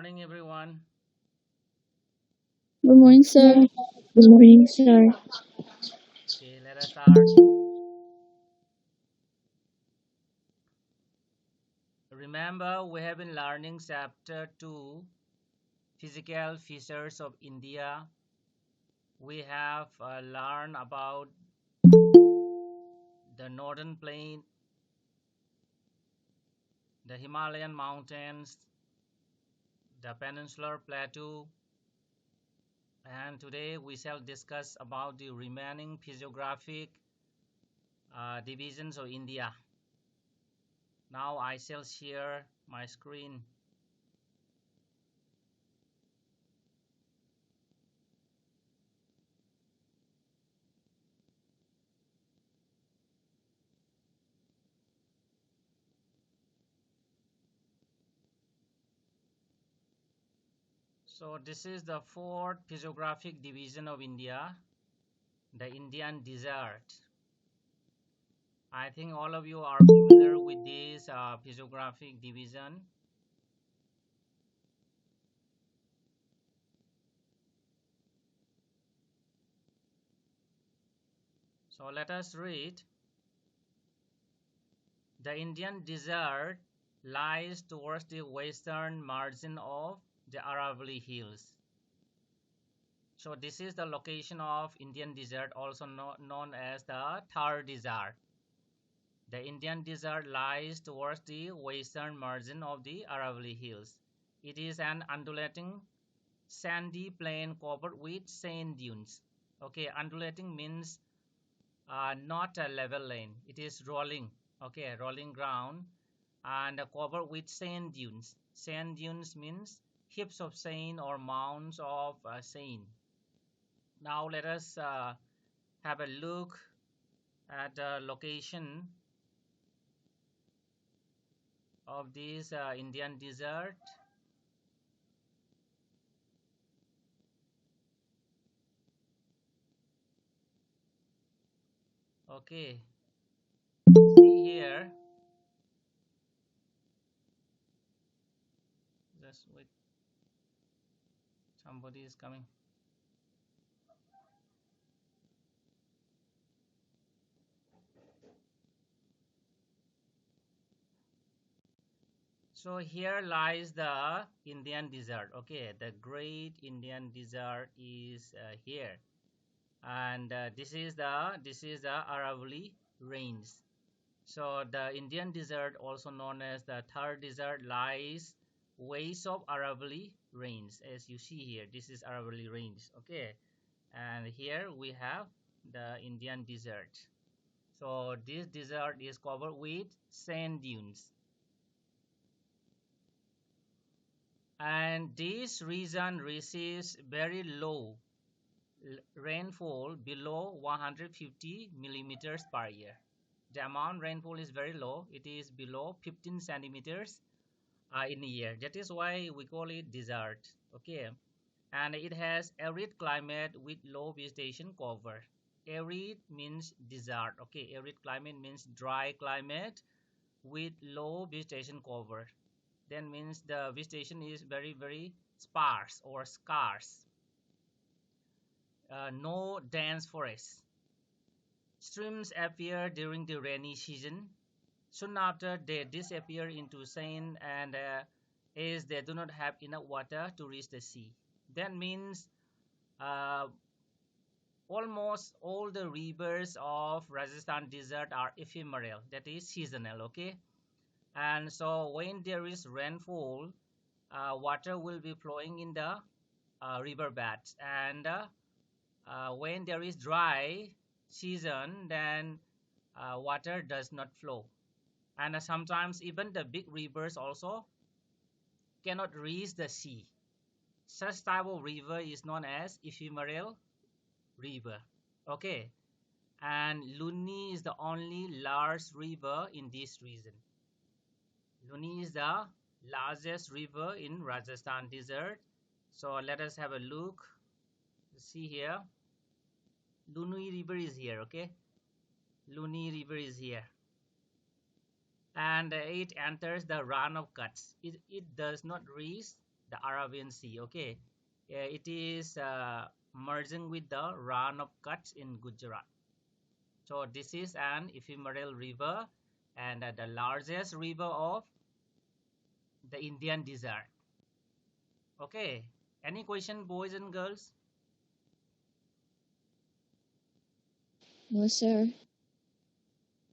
morning, everyone. Good morning, sir. Good morning, sir. Okay, let us start. Remember, we have been learning chapter 2, Physical Features of India. We have learned about the northern plain, the Himalayan mountains, the peninsular plateau, and today we shall discuss about the remaining physiographic divisions of India. Now I shall share my screen. So this is the fourth physiographic division of India, the Indian desert. I think all of you are familiar with this physiographic division. So let us read. The Indian desert lies towards the western margin of the Aravalli Hills. So this is the location of Indian desert, also known as the Thar Desert. The Indian desert lies towards the western margin of the Aravalli Hills. It is an undulating sandy plain covered with sand dunes. Okay, undulating means not a level lane. It is rolling. Okay, rolling ground and covered with sand dunes. Sand dunes means heaps of sand or mounds of sand. Now let us have a look at the location of this Indian desert. Okay, see here. Just wait. Somebody is coming. So here lies the Indian desert. Okay, the great Indian desert is here, and this is the Aravalli Range. So the Indian desert, also known as the Thar Desert, lies west of Aravalli Range. As you see here, this is Aravalli Range. Okay, and here we have the Indian desert. So this desert is covered with sand dunes. And this region receives very low rainfall below 150 millimeters per year. The amount rainfall is very low. It is below 15 centimeters in a year. That is why we call it desert. Okay, and it has arid climate with low vegetation cover. Arid means desert. Okay, arid climate means dry climate with low vegetation cover. Then means the vegetation is very sparse or scarce. No dense forests. Streams appear during the rainy season. Soon after, they disappear into sand, and as they do not have enough water to reach the sea. That means uh, almost all the rivers of Rajasthan desert are ephemeral, that is seasonal. Okay, and so when there is rainfall, water will be flowing in the river beds, and when there is dry season, then water does not flow, and sometimes even the big rivers also cannot reach the sea. Such type of river is known as ephemeral river. Okay, and Luni is the only large river in this region. Luni is the largest river in Rajasthan desert. So let us have a look. See here, Luni river is here. Okay, Luni river is here, and it enters the Run of Kutch. It does not reach the Arabian Sea. Okay, it is merging with the Rann of Kutch in Gujarat. So this is an ephemeral river and the largest river of the Indian desert. Okay, any question, boys and girls? No, sir.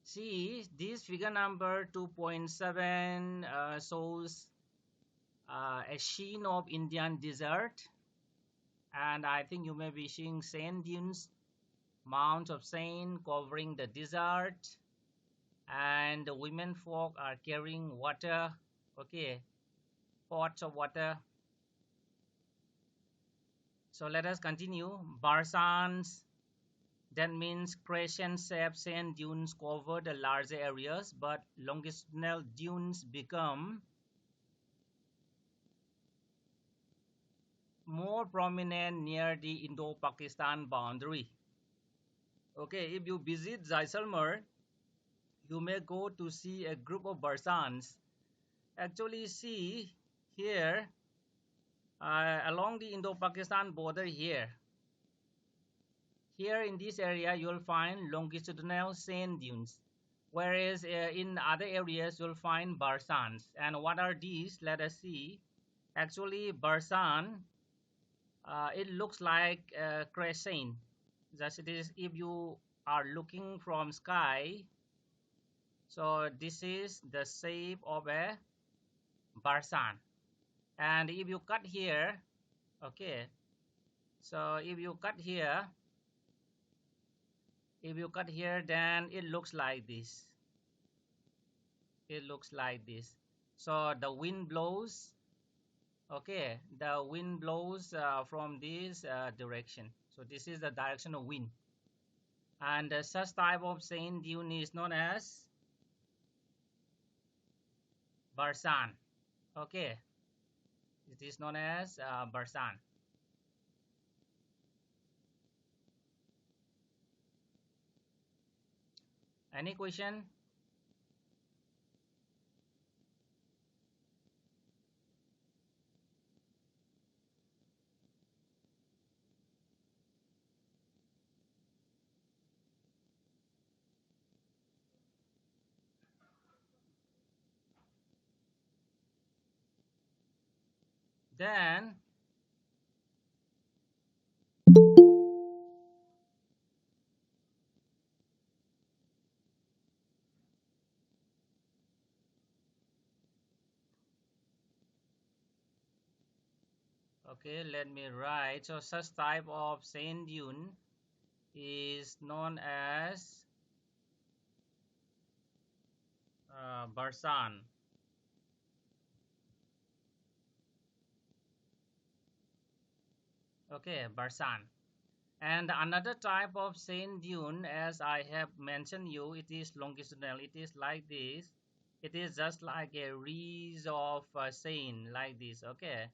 See, this figure number 2.7 shows a sheen of Indian desert, and I think you may be seeing sand dunes, mounds of sand covering the desert, and the women folk are carrying water, okay, pots of water. So let us continue. Barsans, that means crescent-shaped sand dunes cover the larger areas, but longitudinal dunes become more prominent near the Indo-Pakistan boundary. Okay, if you visit Jaisalmer, you may go to see a group of Barsans. Actually, see here along the Indo-Pakistan border here. Here in this area, you'll find longitudinal sand dunes, whereas in other areas, you'll find Barsans. And what are these? Let us see. Actually, Barsan, it looks like a crescent. Thus, it is if you are looking from sky. So this is the shape of a Barsan. And if you cut here, okay. So if you cut here, then it looks like this. It looks like this. So the wind blows. Okay, the wind blows from this direction. So this is the direction of wind. And such type of sand dune is known as Barsan. Okay, it is known as Barsan. Any question? Then okay, let me write. So such type of sand dune is known as Barsan. Okay, Barsan. And another type of sand dune, as I have mentioned you, it is longitudinal. It is like this. It is just like a ridge of sand like this. Okay,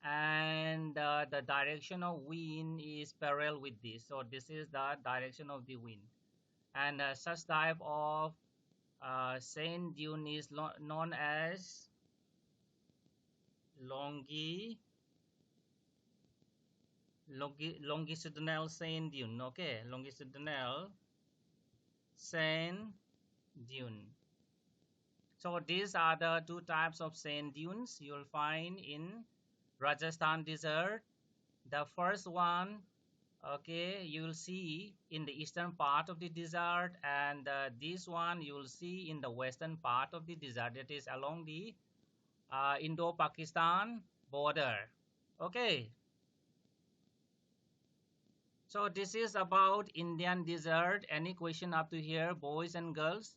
and the direction of wind is parallel with this. So this is the direction of the wind. And such type of sand dune is known as longi longitudinal sand dune. Okay, longitudinal sand dune. So these are the two types of sand dunes you'll find in Rajasthan desert. The first one, okay, you'll see in the eastern part of the desert, and this one you'll see in the western part of the desert, that is along the Indo-Pakistan border. Okay, so this is about Indian desert. Any question up to here, boys and girls?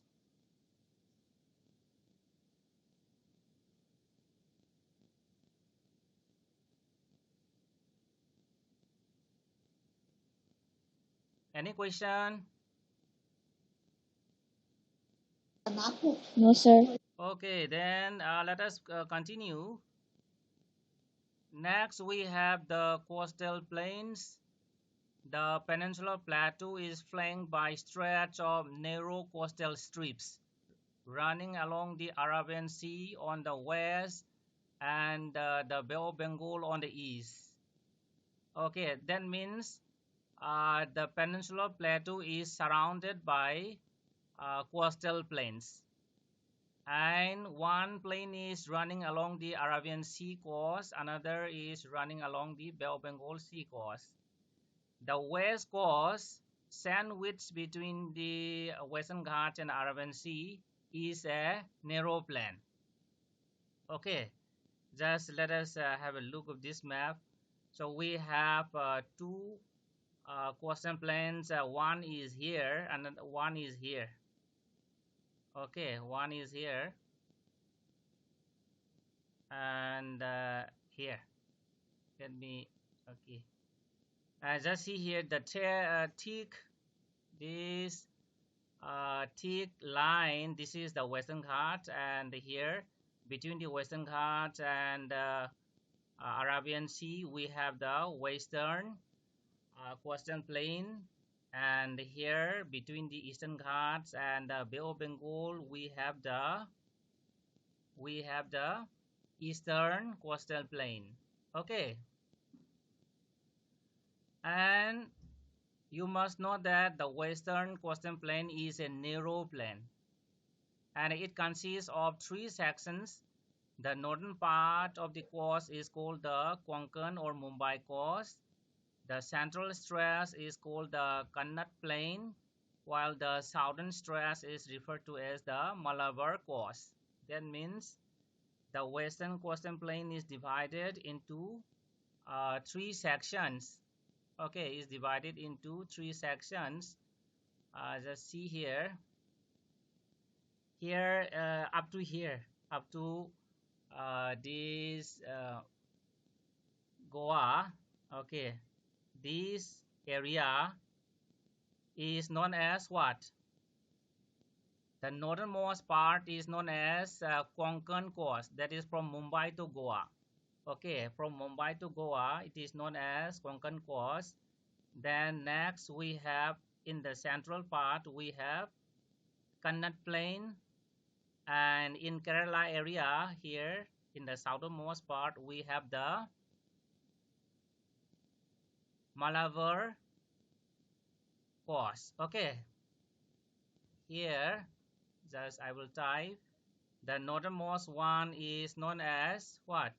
Any question? No, sir. Okay, then let us continue. Next, we have the coastal plains. The peninsular plateau is flanked by stretch of narrow coastal strips running along the Arabian Sea on the west and the Bay of Bengal on the east. Okay, that means the peninsular plateau is surrounded by coastal plains, and one plain is running along the Arabian Sea coast, another is running along the Bay of Bengal Sea coast. The west coast, sandwiched between the Western Ghats and Arabian Sea, is a narrow plain. Okay, just let us have a look of this map. So we have two coastal plains. One is here and one is here. Okay, one is here and here. Let me, okay. Just see here the thick, this thick line. This is the Western Ghats, and here between the Western Ghats and Arabian Sea, we have the Western coastal plain, and here between the Eastern Ghats and the Bay of Bengal, we have the Eastern coastal plain. Okay, and you must know that the Western coastal plain is a narrow plain, and it consists of three sections. The northern part of the coast is called the Konkan or Mumbai coast. The central stretch is called the Kannat plain, while the southern stretch is referred to as the Malabar coast. That means the western coastal plain is divided into three sections. Okay, is divided into three sections. Just see here. Here up to here, up to this Goa. Okay, this area is known as what? The northernmost part is known as Konkan coast. That is from Mumbai to Goa. Okay, from Mumbai to Goa, it is known as Konkan coast. Then next we have in the central part we have Kannat plain, and in Kerala area here in the southernmost part we have the Malabar coast. Okay, here just I will type the northernmost one is known as what?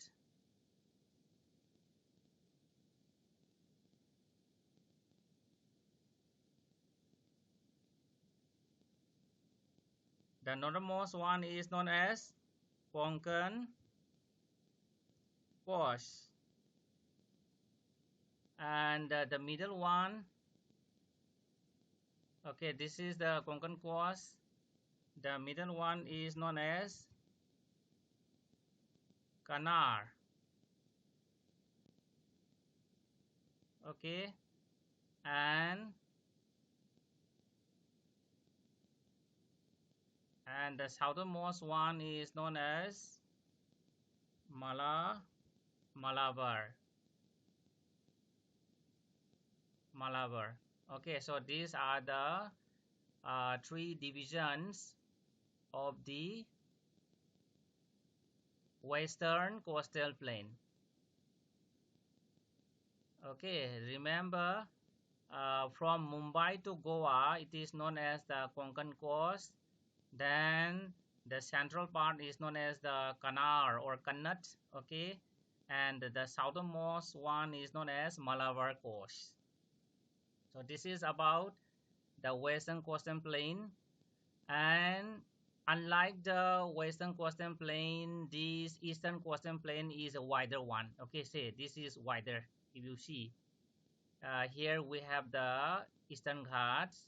The northernmost one is known as Konkan coast, and the middle one, okay, this is the Konkan coast. The middle one is known as Kanar. Okay, and the southernmost one is known as Malabar. Okay, so these are the three divisions of the western coastal plain. Okay, remember from Mumbai to Goa, it is known as the Konkan coast. Then the central part is known as the Kanar or Kannat. Okay, and the southernmost one is known as Malabar coast. So this is about the western coastal plain, and unlike the western coastal plain, this eastern coastal plain is a wider one. Okay, say this is wider. If you see here we have the Eastern Ghats,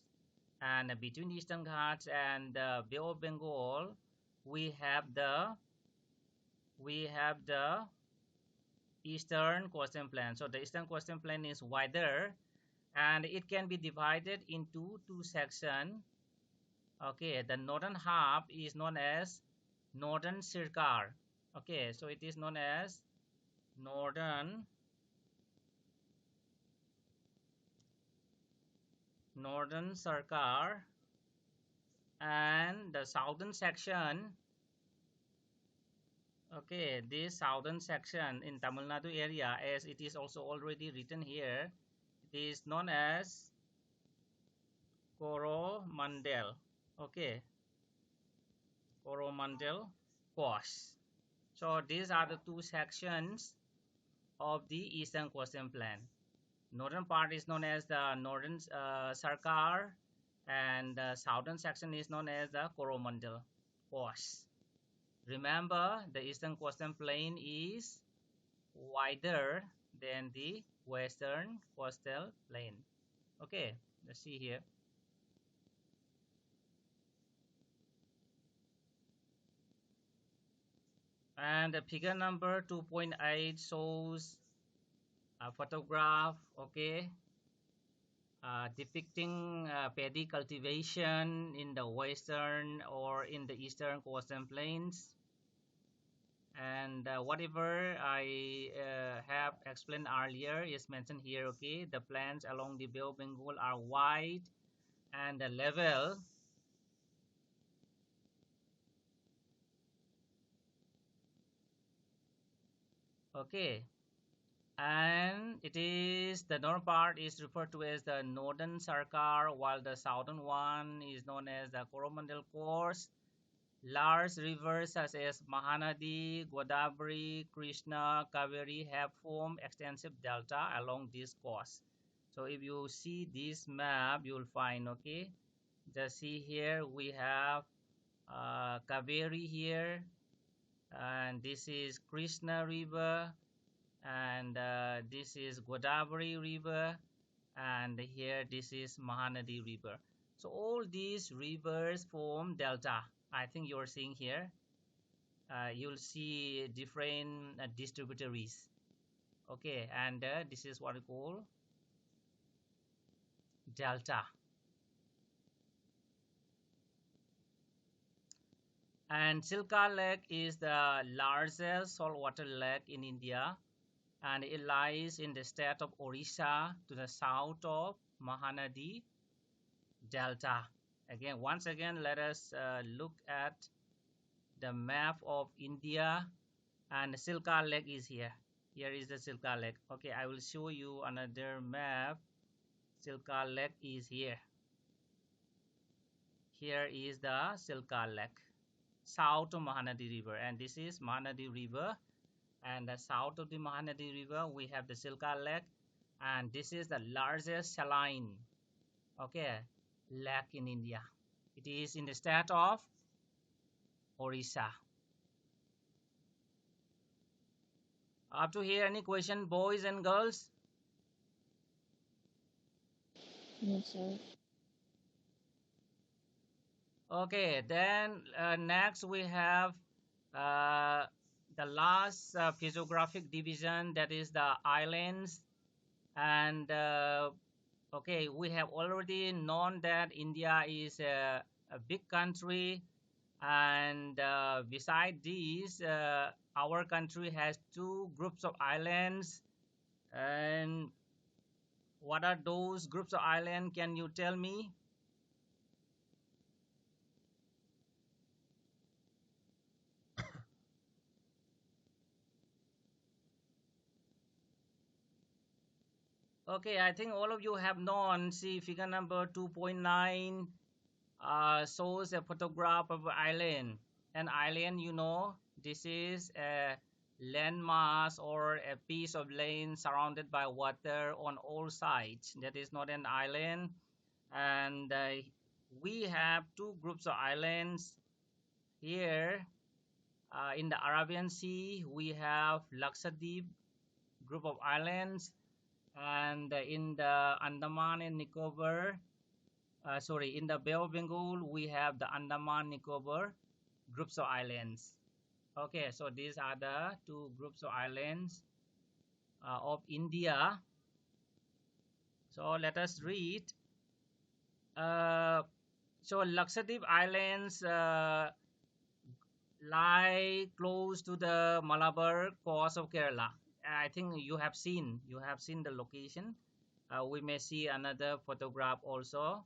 and between the Eastern Ghats and the Bay of Bengal we have the eastern coastal plain. So the eastern coastal plain is wider, and it can be divided into two sections. Okay, the northern half is known as northern circar. Okay, so it is known as northern circar, and the southern section Okay, this southern section in Tamil Nadu area, as it is also already written here, it is known as Coromandel. Okay, Coromandel coast. So these are the two sections of the eastern coastal plain. Northern part is known as the northern Sarkar, and the southern section is known as the Coromandel coast. Remember, the eastern coastal plain is wider than the western coastal plain. Okay, let's see here. And the figure number 2.8 shows a photograph, okay, depicting paddy cultivation in the western or in the eastern coastal plains. And whatever I have explained earlier is mentioned here. Okay, the plants along the Bay of Bengal are wide and level. Okay, and it is the northern part is referred to as the northern Sarkar, while the southern one is known as the Coromandel course. Large rivers such as Mahanadi, Godavari, Krishna, Kaveri have formed extensive delta along this course. So if you see this map, you will find, okay, just see here we have Kaveri here, and this is Krishna River, and this is Godavari River, and here this is Mahanadi River. So all these rivers form delta. I think you're seeing here. You'll see different distributaries. Okay, and this is what we call delta. And Silica Lake is the largest saltwater lake in India, and it lies in the state of Orissa to the south of Mahanadi Delta. Again, once again, let us look at the map of India, and Silica Lake is here. Here is the Silica Lake. Okay, I will show you another map. Silica Lake is here. Here is the Silica Lake, south of Mahanadi River, and this is Mahanadi River. And the south of the Mahanadi River, we have the Silica Lake, and this is the largest saline, okay, lake in India. It is in the state of Orissa. Up to here, any question, boys and girls? No, sir. Okay, then next we have uh, the last physiographic division, that is the islands. And okay, we have already known that India is a big country, and beside these, our country has two groups of islands. And what are those groups of islands? Can you tell me? Okay, I think all of you have known. See, figure number 2.9 shows a photograph of an island. An island, you know, this is a landmass or a piece of land surrounded by water on all sides. That is not an island. And we have two groups of islands here. In the Arabian Sea, we have Lakshadweep group of islands, and in the Andaman and Nicobar, sorry, in the Bay of Bengal, we have the Andaman Nicobar groups of islands. Okay, so these are the two groups of islands of India. So let us read. Uh, so Lakshadweep Islands lie close to the Malabar coast of Kerala. I think you have seen the location. We may see another photograph also.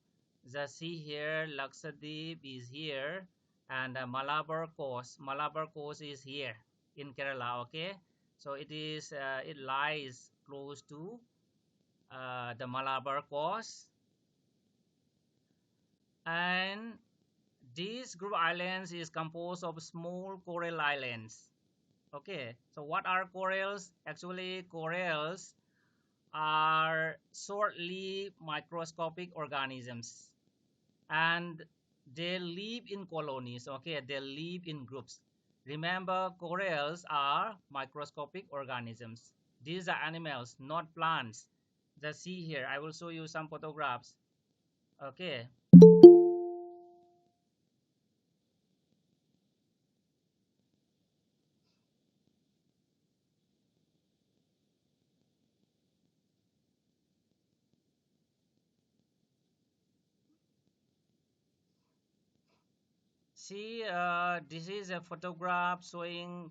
Just see here, Lakshadweep is here, and Malabar coast is here. in Kerala. Okay, so it lies close to the Malabar coast, and this group islands is composed of small coral islands. Okay, so what are corals? Actually, corals are short-lived microscopic organisms, and they live in colonies. Okay, they live in groups. Remember, corals are microscopic organisms. These are animals, not plants. Just see here, I will show you some photographs. Okay, see, this is a photograph showing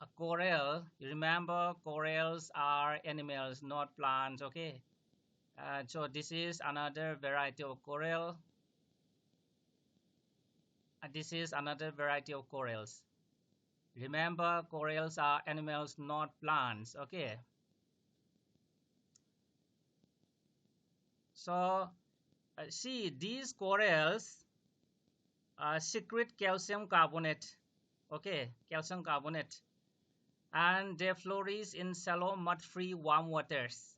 a coral. You remember, corals are animals, not plants. Okay, so this is another variety of coral. This is another variety of corals. Remember, corals are animals, not plants. Okay, so see, these corals secrete calcium carbonate. Okay, calcium carbonate, and they flourish in shallow mud-free warm waters.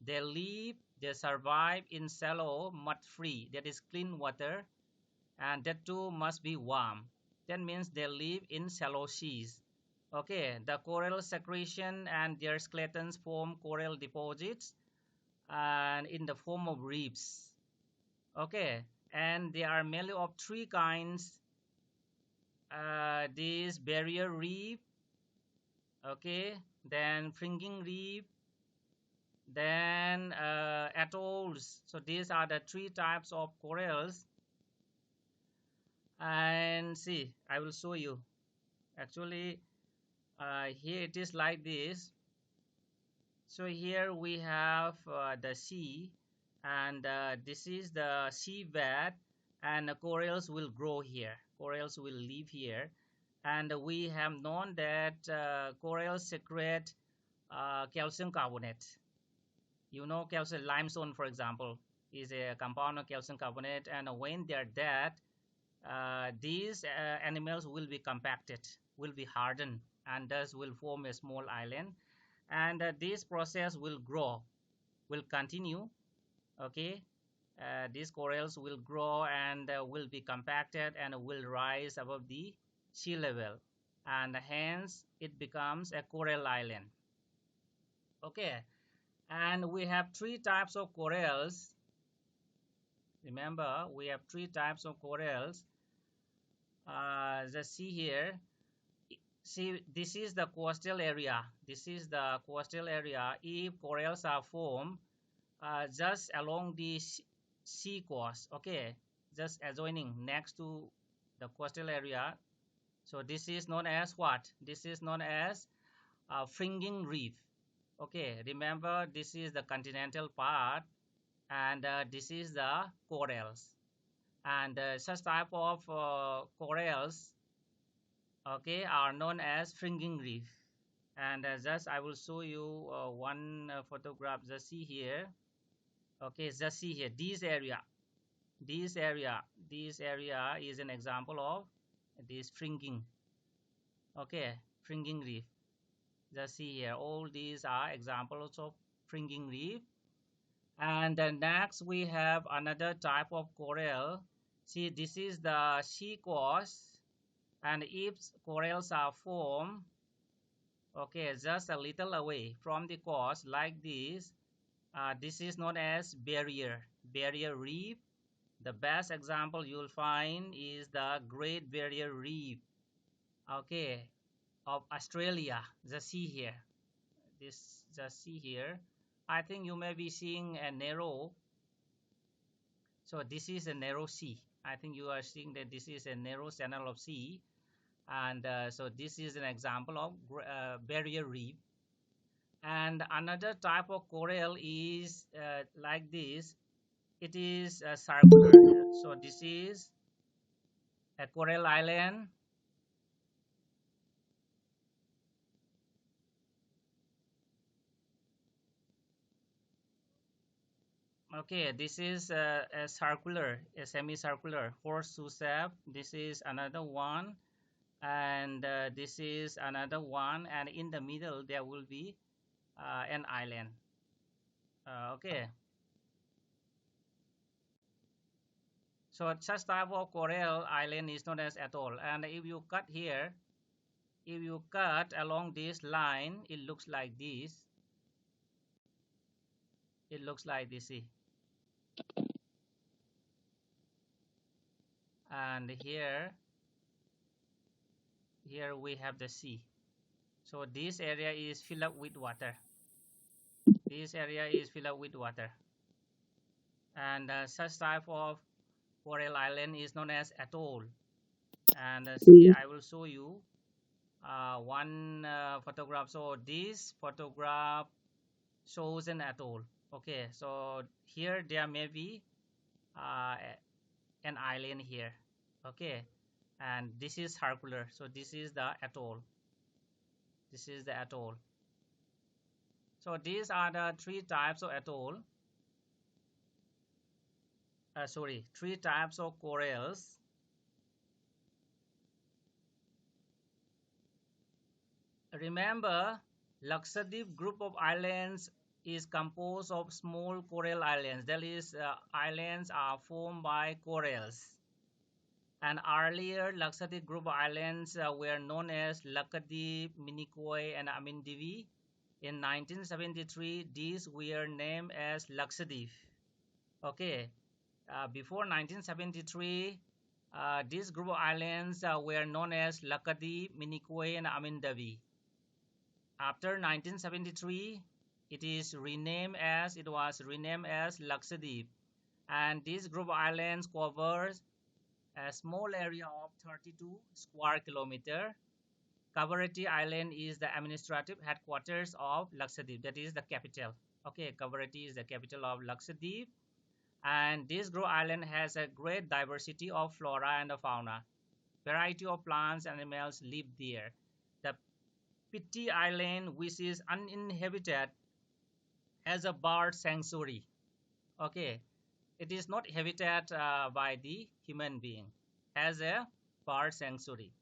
They live, they survive in shallow mud-free, that is clean water, and that too must be warm. That means they live in shallow seas. Okay, the coral secretion and their skeletons form coral deposits and in the form of reefs. Okay, and there are mainly of three kinds. This barrier reef, okay, then fringing reef, then atolls. So these are the three types of corals. And see, I will show you. Actually, here it is like this. So here we have the sea, and this is the seabed, and the corals will grow here. Corals will live here, and we have known that corals secrete calcium carbonate. You know, calcium limestone, for example, is a compound of calcium carbonate, and when they are dead, these animals will be compacted, will be hardened, and thus will form a small island. And this process will grow, will continue. Okay, these corals will grow and will be compacted and will rise above the sea level, and hence it becomes a coral island. Okay, and we have three types of corals. Remember, we have three types of corals. Just see here. See, this is the coastal area. This is the coastal area. If corals are formed just along the sea coast, okay, just adjoining next to the coastal area. So this is known as what? This is known as Fringing Reef. Okay, remember, this is the continental part, and this is the corals. And such type of corals, okay, are known as Fringing Reef. And just I will show you one photograph. Just see here. Okay, just see here. This area is an example of this fringing. Okay, fringing reef. Just see here. All these are examples of fringing reef. And then next we have another type of coral. See, this is the sea coast, and if corals are formed, okay, just a little away from the coast like this is known as barrier reef. The best example you'll find is the Great Barrier Reef, okay, of Australia. Just see here. This just see here. I think you may be seeing a narrow. So this is a narrow sea. I think you are seeing that this is a narrow channel of sea, and so this is an example of barrier reef. And another type of coral is like this. It is circular. So this is a coral island. Okay, this is a circular, a semicircular horseshoe shape. This is another one, and this is another one, and in the middle there will be an island. Okay, so such type of coral island is known as atoll. And if you cut here, if you cut along this line, it looks like this. It looks like this, see. And here we have the sea. So this area is filled up with water. This area is filled up with water. And such type of coral island is known as atoll. And see, I will show you one photograph. So this photograph shows an atoll. Okay, so here there may be uh, an island here. Okay, and this is circular. So this is the atoll. This is the atoll. So these are the three types of atoll. Three types of corals. Remember, Lakshadweep group of islands is composed of small coral islands. That is, islands are formed by corals. And earlier, Lakshadweep group of islands were known as Lakshadweep, Minicoy, and Amindivi. In 1973, these were named as Lakshadweep. Okay, before 1973, these group of islands were known as Lakshadweep, Minicoy, and Amindivi. After 1973, it was renamed as Lakshadweep, and this group of islands covers a small area of 32 square kilometer. Kavaratti Island is the administrative headquarters of Lakshadweep. That is the capital. Okay, Kavaratti is the capital of Lakshadweep, and this group island has a great diversity of flora and fauna. Variety of plants and animals live there. The Pitti Island, which is uninhabited, has a bird sanctuary. Okay, it is not habited by the human being. Has a bird sanctuary.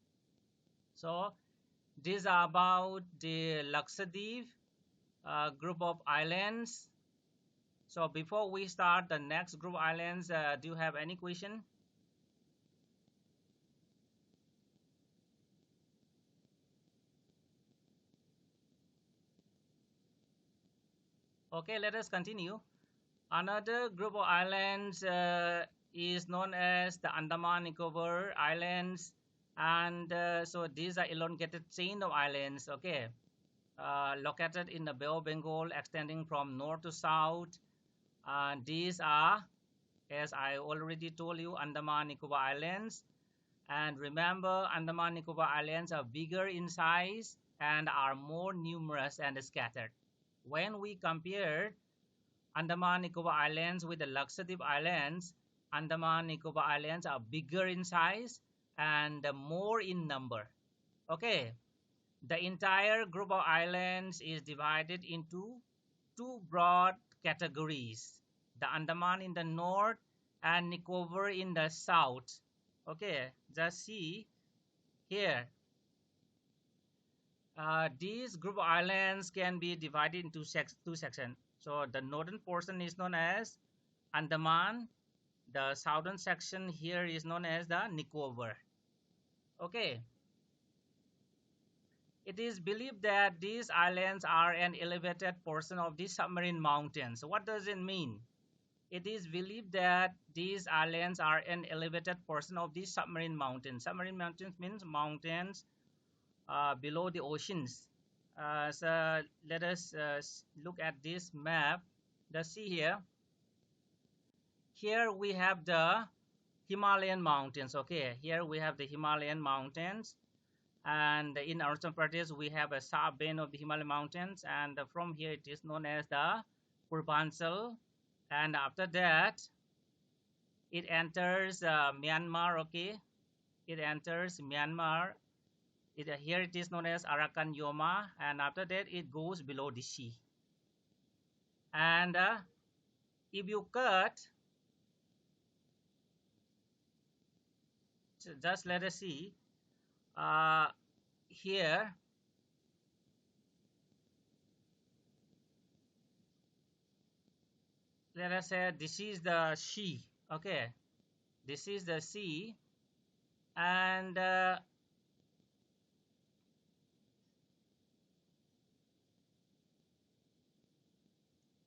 So these are about the Lakshadweep group of islands. So before we start the next group of islands, do you have any question? Okay, let us continue. Another group of islands is known as the Andaman Nicobar Islands, and so these are elongated chain of islands. Okay, located in the Bay of Bengal, extending from north to south. These are, as I already told you, Andaman Nicobar Islands. And remember, Andaman Nicobar Islands are bigger in size and are more numerous and scattered. When we compare Andaman Nicobar Islands with the Lakshadweep Islands, Andaman Nicobar Islands are bigger in size and more in number. Okay, the entire group of islands is divided into two broad categories: the Andaman in the north and Nicobar in the south. Okay, just see here. These group of islands can be divided into two sections. So the northern portion is known as Andaman. The southern section here is known as the Nicobar. Okay. It is believed that these islands are an elevated portion of the submarine mountains. What does it mean? It is believed that these islands are an elevated portion of the submarine mountains. Submarine mountains means mountains below the oceans. So let us look at this map. Let's see here. Here we have the Himalayan mountains. Okay, here we have the Himalayan mountains, and in Arunachal Pradesh we have a sharp bend of the Himalayan mountains, and from here it is known as the Purvanchal. And after that, it enters Myanmar. Okay, it enters Myanmar. Here it is known as Arakan Yoma, and after that it goes below the sea. And if you cut, just let us see, uh, here, let us say this is the sea. Okay, this is the sea, and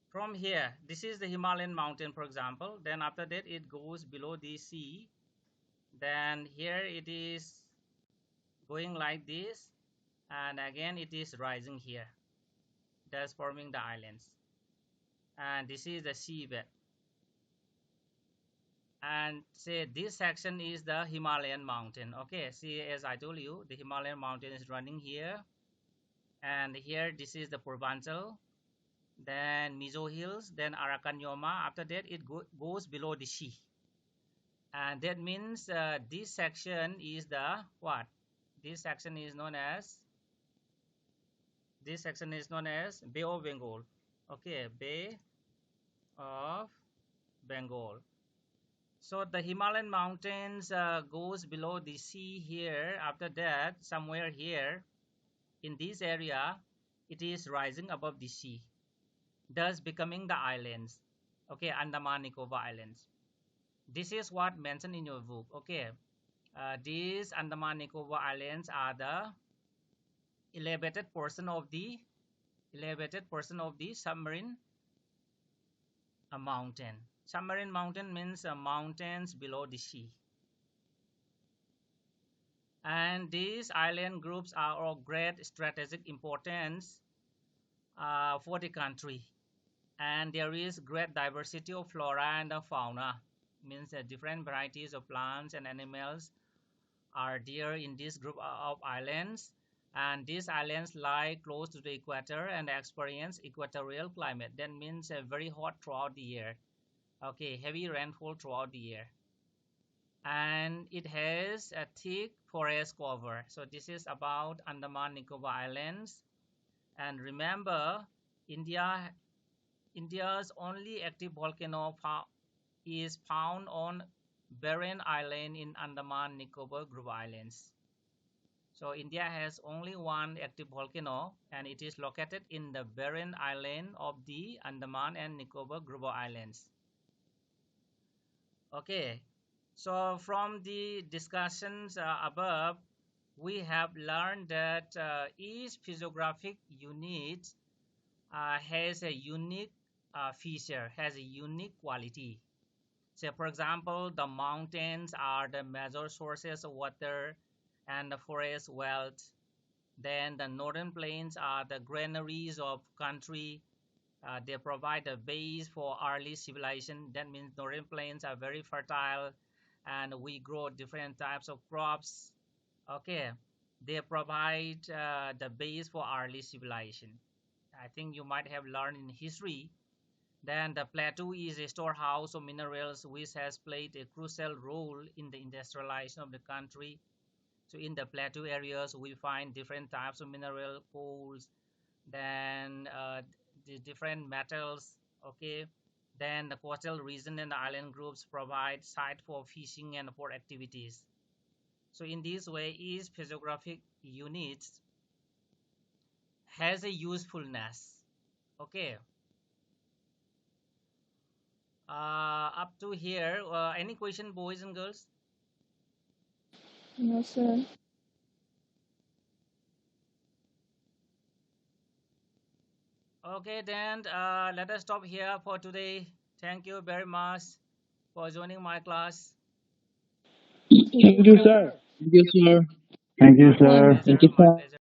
from here, this is the Himalayan mountain, for example. Then after that, it goes below the sea. Then here it is going like this, and again it is rising here, thus forming the islands. And this is the seabed. And say this section is the Himalayan mountain. Okay, see, as I told you, the Himalayan mountain is running here, and here this is the Purvanchal, then Mizo Hills, then Arakan Yoma. After that, it goes below the sea, and that means this section is the what? This section is known as Bay of Bengal. Okay, Bay of Bengal. So the Himalayan mountains goes below the sea here. After that, somewhere here in this area, it is rising above the sea, thus becoming the islands. Okay, Andaman Nicobar Islands. This is what mentioned in your book. Okay, these Andaman Nicobar Islands are the elevated portion of the submarine mountain. Submarine mountain means mountains below the sea. And these island groups are of great strategic importance for the country. And there is great diversity of flora and fauna. Means that different varieties of plants and animals are there in this group of islands. And these islands lie close to the equator and experience equatorial climate. That means very hot throughout the year. Okay, heavy rainfall throughout the year. And it has a thick forest cover. So this is about Andaman Nicobar Islands. And remember, India's only active volcano is found on Barren Island in Andaman Nicobar Group Islands. So India has only one active volcano, and it is located in the Barren Island of the Andaman and Nicobar Group Islands. Okay, so from the discussions above, we have learned that each physiographic unit has a unique feature, has a unique quality. Say, for example, the mountains are the major sources of water and the forest wealth. Then the northern plains are the granaries of country. They provide a base for early civilization. That means northern plains are very fertile, and we grow different types of crops. Okay, they provide the base for early civilization. I think you might have learned in history. Then the plateau is a storehouse of minerals which has played a crucial role in the industrialization of the country. So in the plateau areas, we find different types of mineral, coals, then the different metals. Okay, then the coastal region and the island groups provide site for fishing and for activities. So in this way, each physiographic unit has a usefulness. Okay, up to here, any question, boys and girls? No, sir. Okay, then let us stop here for today. Thank you very much for joining my class. Thank Thank you, you, sir. sir. Thank you, sir. Thank you, My sir. Thank pleasure, my you, pleasure.